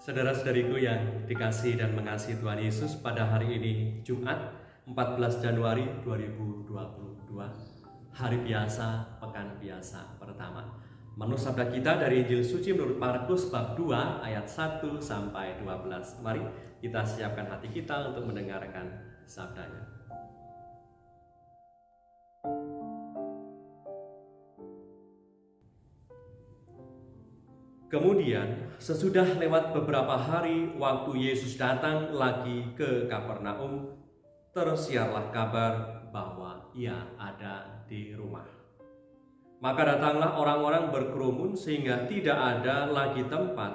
Saudara-saudariku yang dikasihi dan mengasihi Tuhan Yesus, pada hari ini Jumat 14 Januari 2022, hari biasa, pekan biasa pertama. Menurut sabda kita dari Injil Suci menurut Markus bab 2 ayat 1 sampai 12. Mari kita siapkan hati kita untuk mendengarkan sabdanya. Kemudian, sesudah lewat beberapa hari, waktu Yesus datang lagi ke Kapernaum, tersiarlah kabar bahwa ia ada di rumah. Maka datanglah orang-orang berkerumun sehingga tidak ada lagi tempat,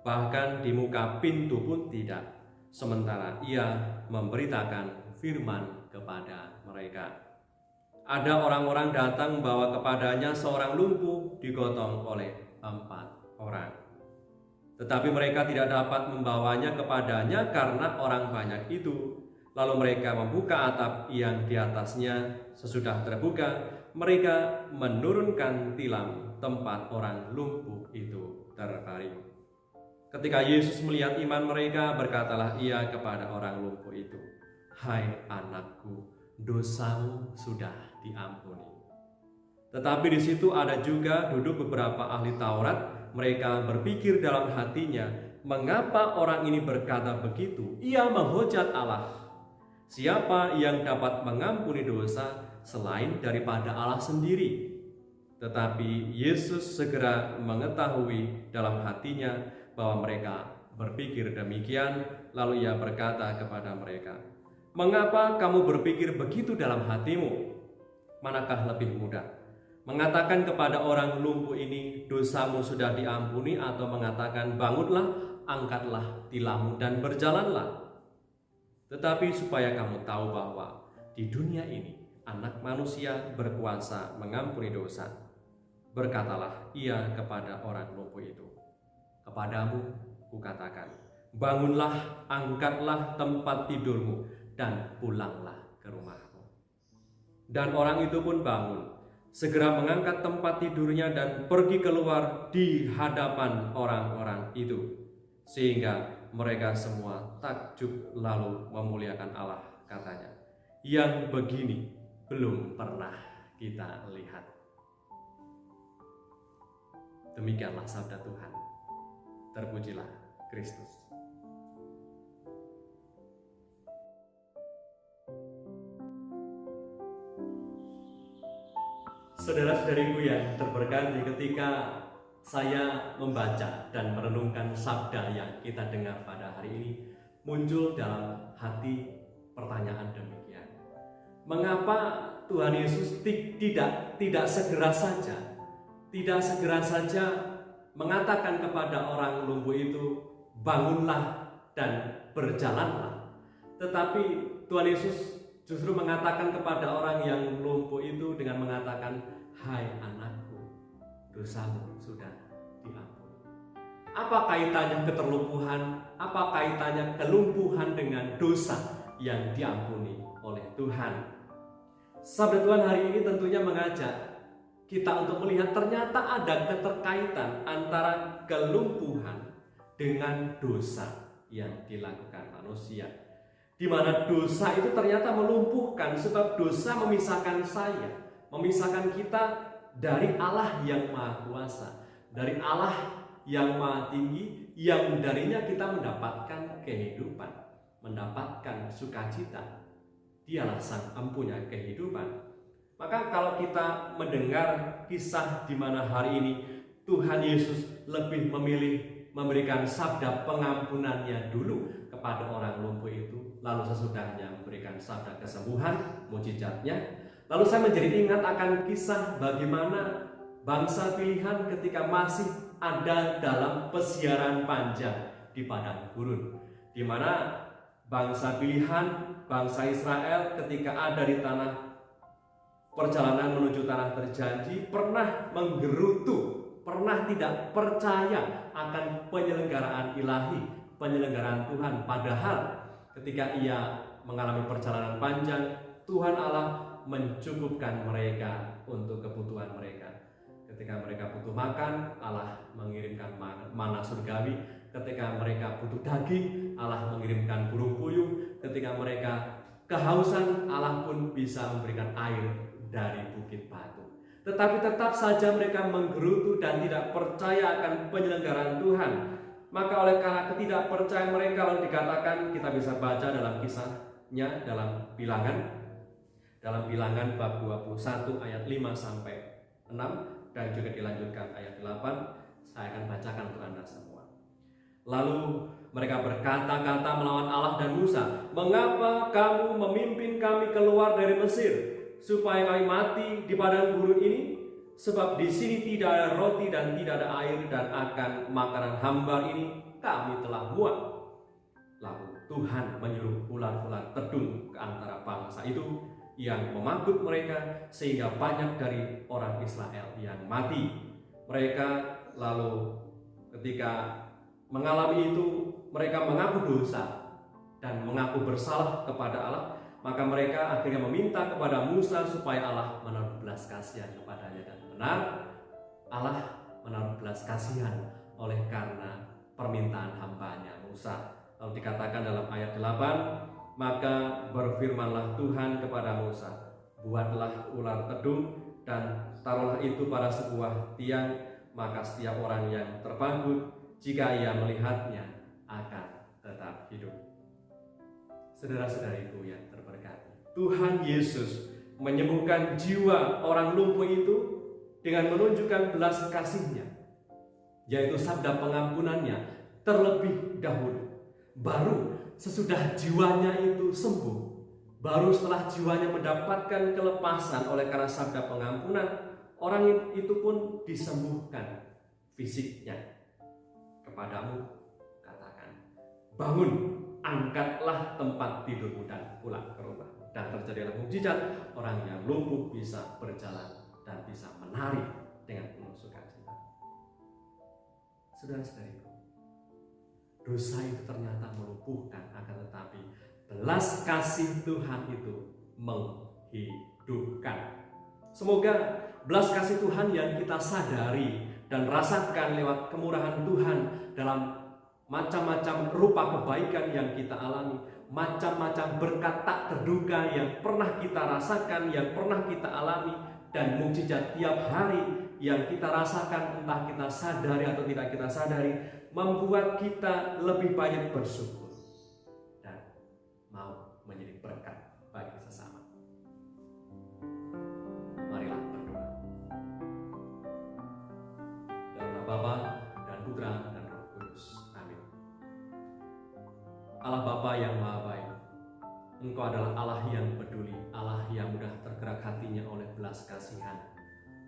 bahkan di muka pintu pun tidak, sementara ia memberitakan firman kepada mereka. Ada orang-orang datang membawa kepadanya seorang lumpuh digotong oleh 4 orang. Tetapi mereka tidak dapat membawanya kepadanya karena orang banyak itu. Lalu mereka membuka atap yang di atasnya. Sesudah terbuka, mereka menurunkan tilam tempat orang lumpuh itu terbaring. Ketika Yesus melihat iman mereka, berkatalah ia kepada orang lumpuh itu, "Hai anakku, dosamu sudah diampuni." Tetapi di situ ada juga duduk beberapa ahli Taurat. Mereka berpikir dalam hatinya, mengapa orang ini berkata begitu? Ia menghujat Allah. Siapa yang dapat mengampuni dosa selain daripada Allah sendiri? Tetapi Yesus segera mengetahui dalam hatinya bahwa mereka berpikir demikian. Lalu ia berkata kepada mereka, "Mengapa kamu berpikir begitu dalam hatimu? Manakah lebih mudah? Mengatakan kepada orang lumpuh ini, dosamu sudah diampuni, atau mengatakan, bangunlah, angkatlah tilammu dan berjalanlah? Tetapi supaya kamu tahu bahwa di dunia ini Anak Manusia berkuasa mengampuni dosa, berkatalah ia kepada orang lumpuh itu, kepadamu kukatakan, bangunlah, angkatlah tempat tidurmu dan pulanglah ke rumahmu." Dan orang itu pun bangun, segera mengangkat tempat tidurnya dan pergi keluar di hadapan orang-orang itu, sehingga mereka semua takjub lalu memuliakan Allah, katanya, "Yang begini belum pernah kita lihat." Demikianlah sabda Tuhan. Terpujilah Kristus. Saudara-saudariku yang terberkati, ketika saya membaca dan merenungkan sabda yang kita dengar pada hari ini, muncul dalam hati pertanyaan demikian. Mengapa Tuhan Yesus tidak segera saja mengatakan kepada orang lumpuh itu, bangunlah dan berjalanlah, tetapi Tuhan Yesus justru mengatakan kepada orang yang lumpuh itu dengan mengatakan, "Hai anakku, dosamu sudah diampuni." Apa kaitannya keterlumpuhan? Apa kaitannya kelumpuhan dengan dosa yang diampuni oleh Tuhan? Sabda Tuhan hari ini tentunya mengajak kita untuk melihat ternyata ada keterkaitan antara kelumpuhan dengan dosa yang dilakukan manusia, di mana dosa itu ternyata melumpuhkan, sebab dosa memisahkan memisahkan kita dari Allah yang Maha Kuasa, dari Allah yang Maha Tinggi, yang darinya kita mendapatkan kehidupan, mendapatkan sukacita. Dialah Sang Empunya kehidupan. Maka kalau kita mendengar kisah di mana hari ini Tuhan Yesus lebih memilih memberikan sabda pengampunannya dulu kepada orang lumpuh itu, lalu sesudahnya memberikan sabda kesembuhan, mujizatnya. Lalu saya menjadi ingat akan kisah bagaimana bangsa pilihan ketika masih ada dalam pesiaran panjang di padang gurun, di mana bangsa pilihan, bangsa Israel ketika ada di tanah perjalanan menuju tanah terjanji, pernah menggerutu, pernah tidak percaya akan penyelenggaraan ilahi, penyelenggaraan Tuhan. Padahal ketika ia mengalami perjalanan panjang, Tuhan Allah mencukupkan mereka untuk kebutuhan mereka. Ketika mereka butuh makan, Allah mengirimkan mana surgawi. Ketika mereka butuh daging, Allah mengirimkan burung puyuh. Ketika mereka kehausan, Allah pun bisa memberikan air dari bukit batu. Tetapi tetap saja mereka menggerutu dan tidak percaya akan penyelenggaraan Tuhan. Maka oleh karena ketidakpercayaan mereka, lalu dikatakan, kita bisa baca dalam kisahnya dalam Bilangan bab 21 ayat 5 sampai 6 dan juga dilanjutkan ayat 8. Saya akan bacakan untuk Anda semua. Lalu mereka berkata-kata melawan Allah dan Musa, "Mengapa kamu memimpin kami keluar dari Mesir, supaya kami mati di padang gurun ini? Sebab di sini tidak ada roti dan tidak ada air, dan akan makanan hambar ini kami telah muak." Lalu Tuhan menyuruh ular-ular tedung ke antara bangsa itu yang memanggut mereka, sehingga banyak dari orang Israel yang mati. Mereka lalu ketika mengalami itu, mereka mengaku dosa dan mengaku bersalah kepada Allah. Maka mereka akhirnya meminta kepada Musa supaya Allah menaruh belas kasihan kepadanya. Dan benar, Allah menaruh belas kasihan oleh karena permintaan hambanya Musa. Lalu dikatakan dalam ayat 8, "Maka berfirmanlah Tuhan kepada Musa, buatlah ular tedung dan taruhlah itu pada sebuah tiang, maka setiap orang yang terpanggut, jika ia melihatnya, akan tetap hidup." Saudara-saudariku yang terberkati, Tuhan Yesus menyembuhkan jiwa orang lumpuh itu dengan menunjukkan belas kasih-Nya, yaitu sabda pengampunannya terlebih dahulu. Baru sesudah jiwanya itu sembuh, baru setelah jiwanya mendapatkan kelepasan oleh karena sabda pengampunan, orang itu pun disembuhkan fisiknya. Kepadamu katakan, bangun, angkatlah tempat tidurmu dan pulang ke rumah. Dan terjadilah mukjizat, orang yang lumpuh bisa berjalan dan bisa menari dengan penuh sukacita. Saudara-saudariku, dosa itu ternyata melumpuhkan, akan tetapi belas kasih Tuhan itu menghidupkan. Semoga belas kasih Tuhan yang kita sadari dan rasakan lewat kemurahan Tuhan dalam macam-macam rupa kebaikan yang kita alami, macam-macam berkat tak terduga yang pernah kita rasakan, yang pernah kita alami, dan mukjizat tiap hari yang kita rasakan, entah kita sadari atau tidak kita sadari, membuat kita lebih banyak bersyukur dan mau menjadi berkat bagi sesama. Marilah berdoa. Dalam nama Bapa dan Putra dan Roh Kudus. Amin. Allah Bapa yang Maha Baik, Engkau adalah Allah yang peduli, Allah yang mudah tergerak hatinya oleh belas kasihan.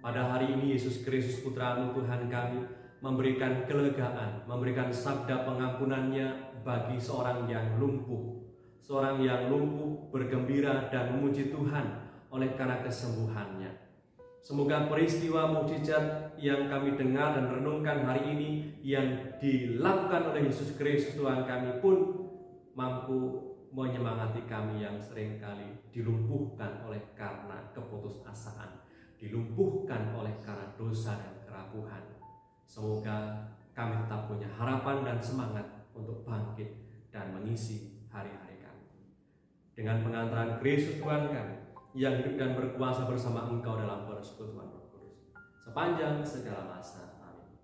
Pada hari ini Yesus Kristus Putra-Mu Tuhan kami memberikan kelegaan, memberikan sabda pengampunannya bagi seorang yang lumpuh. Seorang yang lumpuh bergembira dan memuji Tuhan oleh karena kesembuhannya. Semoga peristiwa mukjizat yang kami dengar dan renungkan hari ini yang dilakukan oleh Yesus Kristus Tuhan kami pun mampu menyemangati kami yang seringkali dilumpuhkan oleh karena keputusasaan, dilumpuhkan oleh karena dosa dan kerapuhan. Semoga kami tetap punya harapan dan semangat untuk bangkit dan mengisi hari-hari kami dengan pengantaran Kristus Tuhan kami yang hidup dan berkuasa bersama Engkau dalam persekutuan Roh Kudus sepanjang segala masa. Amin.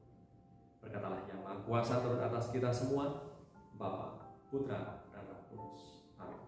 Berkatalah yang Maha Kuasa turut atas kita semua, Bapa, Putra, dan Roh Kudus. Amin.